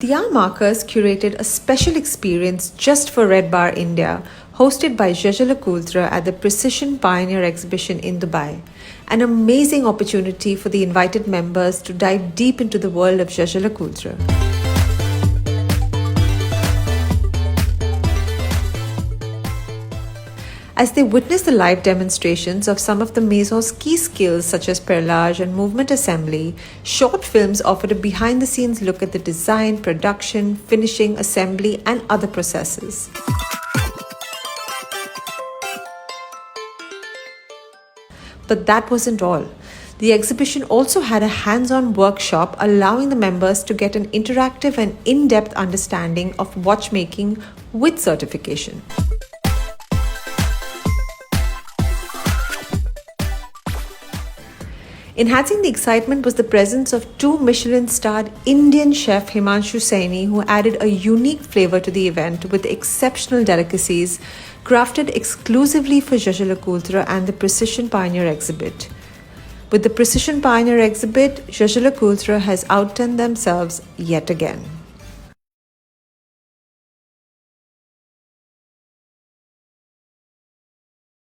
The hour markers curated a special experience just for RedBar India, hosted by Jaeger LeCoultre at the Precision Pioneer exhibition in Dubai. An amazing opportunity for the invited members to dive deep into the world of Jaeger LeCoultre. As they witnessed the live demonstrations of some of the Maison's key skills such as perlage and movement assembly, short films offered a behind-the-scenes look at the design, production, finishing, assembly and other processes. But that wasn't all. The exhibition also had a hands-on workshop allowing the members to get an interactive and in-depth understanding of watchmaking with certification. Enhancing the excitement was the presence of two Michelin-starred Indian chef Himanshu Saini, who added a unique flavor to the event with exceptional delicacies crafted exclusively for Jaeger LeCoultre and the Precision Pioneer exhibit. With the Precision Pioneer exhibit, Jaeger LeCoultre has outdone themselves yet again.